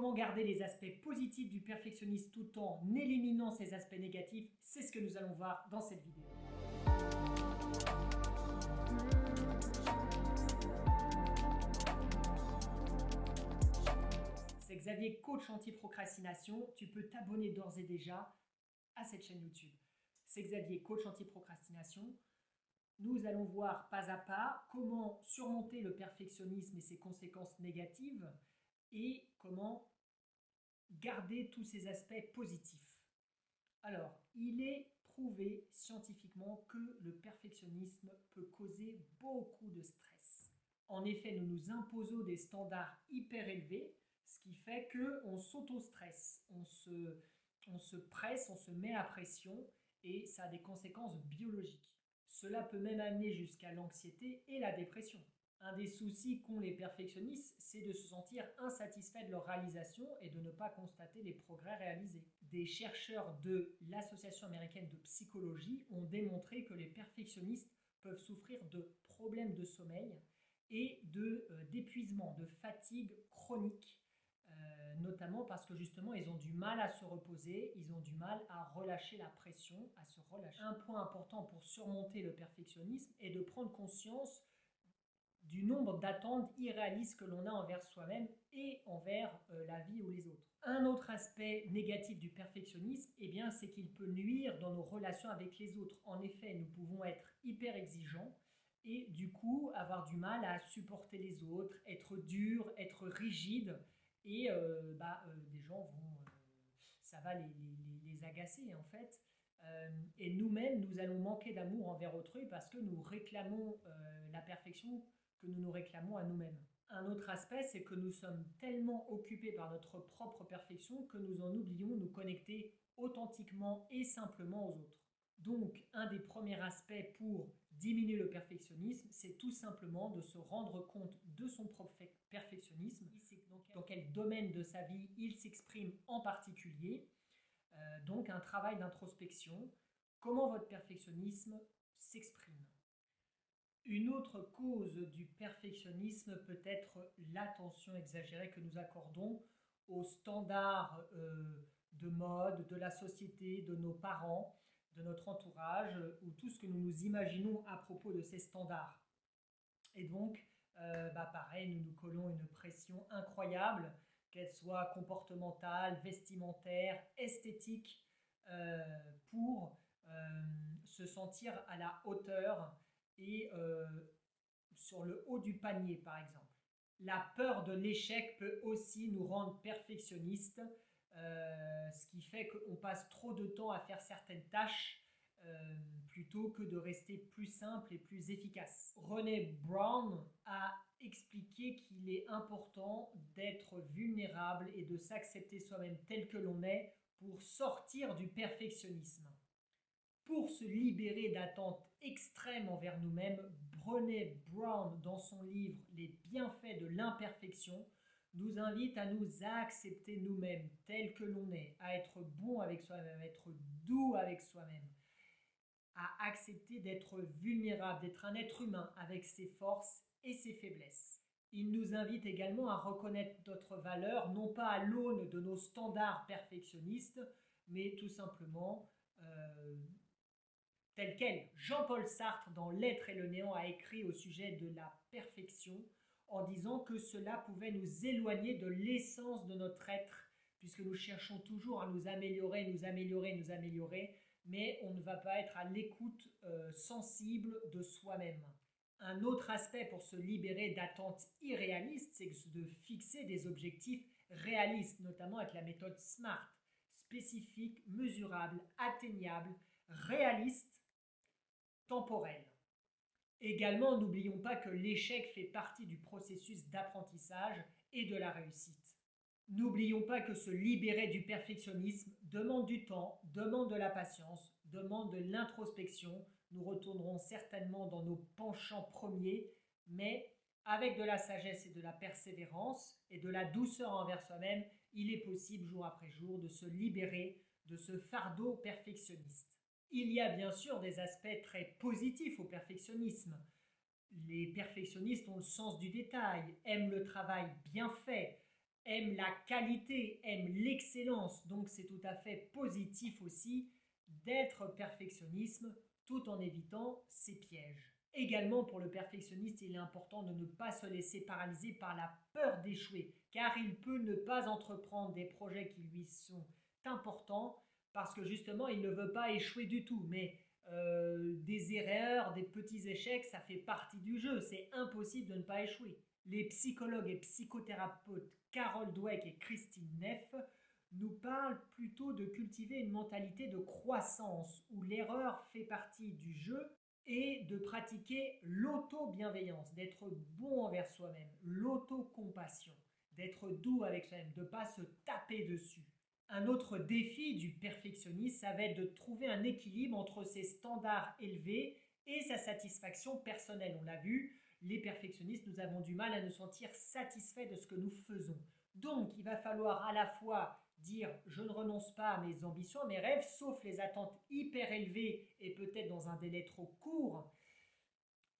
Comment garder les aspects positifs du perfectionnisme tout en éliminant ses aspects négatifs? C'est ce que nous allons voir dans cette vidéo. C'est Xavier, coach anti-procrastination. Tu peux t'abonner d'ores et déjà à cette chaîne YouTube. C'est Xavier, coach anti-procrastination. Nous allons voir pas à pas comment surmonter le perfectionnisme et ses conséquences négatives et comment garder tous ces aspects positifs. Alors, il est prouvé scientifiquement que le perfectionnisme peut causer beaucoup de stress. En effet, nous nous imposons des standards hyper élevés, ce qui fait qu'on s'auto-stresse, on se presse, on se met à pression et ça a des conséquences biologiques. Cela peut même amener jusqu'à l'anxiété et la dépression. Un des soucis qu'ont les perfectionnistes, c'est de se sentir insatisfaits de leur réalisation et de ne pas constater les progrès réalisés. Des chercheurs de l'Association américaine de psychologie ont démontré que les perfectionnistes peuvent souffrir de problèmes de sommeil et d'épuisement, de fatigue chronique, notamment parce que justement ils ont du mal à se reposer, ils ont du mal à relâcher la pression, à se relâcher. Un point important pour surmonter le perfectionnisme est de prendre conscience du nombre d'attentes irréalistes que l'on a envers soi-même et envers la vie ou les autres. Un autre aspect négatif du perfectionnisme, c'est qu'il peut nuire dans nos relations avec les autres. En effet, nous pouvons être hyper exigeants et du coup avoir du mal à supporter les autres, être dur, être rigide et des gens vont, ça va les agacer en fait. Et nous-mêmes, nous allons manquer d'amour envers autrui parce que nous réclamons la perfection que nous nous réclamons à nous-mêmes. Un autre aspect, c'est que nous sommes tellement occupés par notre propre perfection que nous en oublions nous connecter authentiquement et simplement aux autres. Donc, un des premiers aspects pour diminuer le perfectionnisme, c'est tout simplement de se rendre compte de son propre perfectionnisme, dans quel domaine de sa vie il s'exprime en particulier. Donc, un travail d'introspection. Comment votre perfectionnisme s'exprime? Une autre cause du perfectionnisme peut être l'attention exagérée que nous accordons aux standards de mode, de la société, de nos parents, de notre entourage, ou tout ce que nous nous imaginons à propos de ces standards. Et donc, pareil, nous nous collons une pression incroyable, qu'elle soit comportementale, vestimentaire, esthétique, pour se sentir à la hauteur et sur le haut du panier, par exemple. La peur de l'échec peut aussi nous rendre perfectionnistes, ce qui fait qu'on passe trop de temps à faire certaines tâches plutôt que de rester plus simple et plus efficace. Brené Brown a expliqué qu'il est important d'être vulnérable et de s'accepter soi-même tel que l'on est pour sortir du perfectionnisme. Pour se libérer d'attentes extrêmes envers nous-mêmes, Brené Brown, dans son livre Les bienfaits de l'imperfection, nous invite à nous accepter nous-mêmes tels que l'on est, à être bon avec soi-même, à être doux avec soi-même, à accepter d'être vulnérable, d'être un être humain avec ses forces et ses faiblesses. Il nous invite également à reconnaître notre valeur, non pas à l'aune de nos standards perfectionnistes, mais tout simplement telle quelle. Jean-Paul Sartre, dans L'être et le néant, a écrit au sujet de la perfection en disant que cela pouvait nous éloigner de l'essence de notre être, puisque nous cherchons toujours à nous améliorer, mais on ne va pas être à l'écoute sensible de soi-même. Un autre aspect pour se libérer d'attentes irréalistes, c'est de fixer des objectifs réalistes, notamment avec la méthode SMART, spécifique, mesurable, atteignable, réaliste, temporel. Également, n'oublions pas que l'échec fait partie du processus d'apprentissage et de la réussite. N'oublions pas que se libérer du perfectionnisme demande du temps, demande de la patience, demande de l'introspection. Nous retournerons certainement dans nos penchants premiers, mais avec de la sagesse et de la persévérance et de la douceur envers soi-même, il est possible jour après jour de se libérer de ce fardeau perfectionniste. Il y a bien sûr des aspects très positifs au perfectionnisme. Les perfectionnistes ont le sens du détail, aiment le travail bien fait, aime la qualité, aime l'excellence. Donc c'est tout à fait positif aussi d'être perfectionniste tout en évitant ces pièges. Également pour le perfectionniste, il est important de ne pas se laisser paralyser par la peur d'échouer, car il peut ne pas entreprendre des projets qui lui sont importants parce que justement il ne veut pas échouer du tout. Mais des erreurs, des petits échecs, ça fait partie du jeu. C'est impossible de ne pas échouer. Les psychologues et psychothérapeutes Carol Dweck et Christine Neff nous parlent plutôt de cultiver une mentalité de croissance où l'erreur fait partie du jeu et de pratiquer l'auto-bienveillance, d'être bon envers soi-même, l'auto-compassion, d'être doux avec soi-même, de ne pas se taper dessus. Un autre défi du perfectionniste, ça va être de trouver un équilibre entre ses standards élevés et sa satisfaction personnelle. On l'a vu, les perfectionnistes, nous avons du mal à nous sentir satisfaits de ce que nous faisons. Donc, il va falloir à la fois dire je ne renonce pas à mes ambitions, à mes rêves, sauf les attentes hyper élevées et peut-être dans un délai trop court,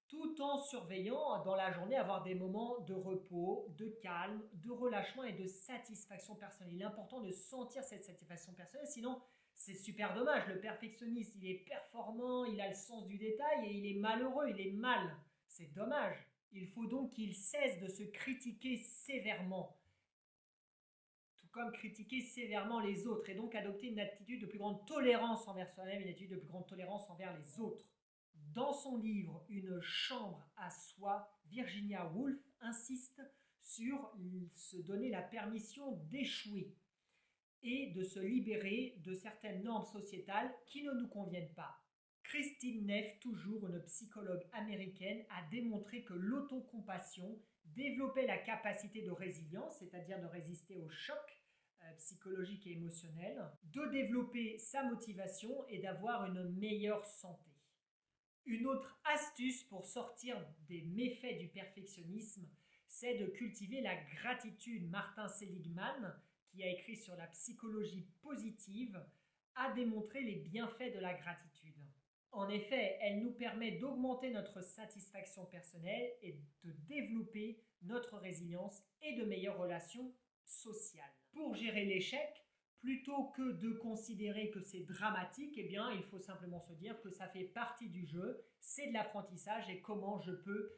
tout en surveillant dans la journée avoir des moments de repos, de calme, de relâchement et de satisfaction personnelle. Il est important de sentir cette satisfaction personnelle, sinon c'est super dommage. Le perfectionniste, il est performant, il a le sens du détail et il est malheureux, il est mal. C'est dommage. Il faut donc qu'il cesse de se critiquer sévèrement, tout comme critiquer sévèrement les autres, et donc adopter une attitude de plus grande tolérance envers soi-même, une attitude de plus grande tolérance envers les autres. Dans son livre Une chambre à soi, Virginia Woolf insiste sur se donner la permission d'échouer et de se libérer de certaines normes sociétales qui ne nous conviennent pas. Christine Neff, toujours une psychologue américaine, a démontré que l'autocompassion développait la capacité de résilience, c'est-à-dire de résister aux chocs psychologiques et émotionnels, de développer sa motivation et d'avoir une meilleure santé. Une autre astuce pour sortir des méfaits du perfectionnisme, c'est de cultiver la gratitude. Martin Seligman, qui a écrit sur la psychologie positive, a démontré les bienfaits de la gratitude. En effet, elle nous permet d'augmenter notre satisfaction personnelle et de développer notre résilience et de meilleures relations sociales. Pour gérer l'échec, plutôt que de considérer que c'est dramatique, eh bien, il faut simplement se dire que ça fait partie du jeu, c'est de l'apprentissage et comment je peux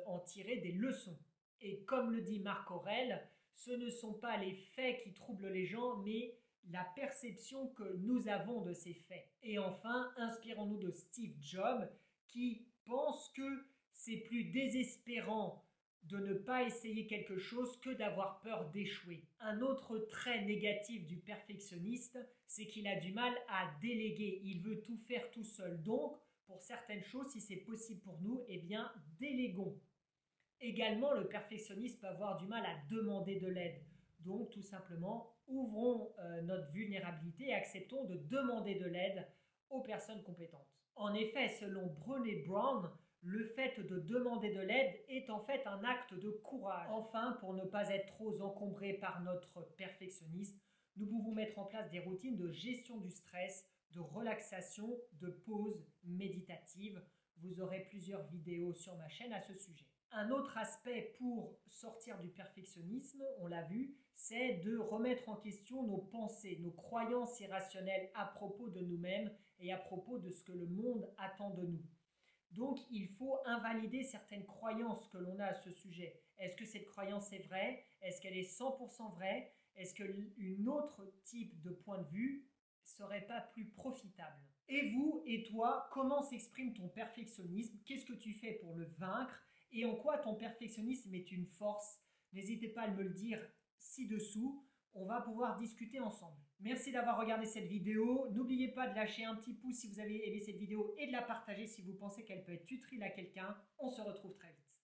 en tirer des leçons. Et comme le dit Marc Aurèle, ce ne sont pas les faits qui troublent les gens, mais la perception que nous avons de ces faits. Et enfin, inspirons-nous de Steve Jobs qui pense que c'est plus désespérant de ne pas essayer quelque chose que d'avoir peur d'échouer. Un autre trait négatif du perfectionniste, c'est qu'il a du mal à déléguer. Il veut tout faire tout seul. Donc, pour certaines choses, si c'est possible pour nous, eh bien, déléguons. Également, le perfectionniste peut avoir du mal à demander de l'aide. Donc, tout simplement, ouvrons notre vulnérabilité et acceptons de demander de l'aide aux personnes compétentes. En effet, selon Brené Brown, le fait de demander de l'aide est en fait un acte de courage. Enfin, pour ne pas être trop encombré par notre perfectionnisme, nous pouvons mettre en place des routines de gestion du stress, de relaxation, de pause méditative. Vous aurez plusieurs vidéos sur ma chaîne à ce sujet. Un autre aspect pour sortir du perfectionnisme, on l'a vu, c'est de remettre en question nos pensées, nos croyances irrationnelles à propos de nous-mêmes et à propos de ce que le monde attend de nous. Donc, il faut invalider certaines croyances que l'on a à ce sujet. Est-ce que cette croyance est vraie? Est-ce qu'elle est 100% vraie? Est-ce qu'une autre type de point de vue serait pas plus profitable? Et vous et toi, comment s'exprime ton perfectionnisme? Qu'est-ce que tu fais pour le vaincre? Et en quoi ton perfectionnisme est une force? N'hésitez pas à me le dire ci-dessous. On va pouvoir discuter ensemble. Merci d'avoir regardé cette vidéo. N'oubliez pas de lâcher un petit pouce si vous avez aimé cette vidéo et de la partager si vous pensez qu'elle peut être utile à quelqu'un. On se retrouve très vite.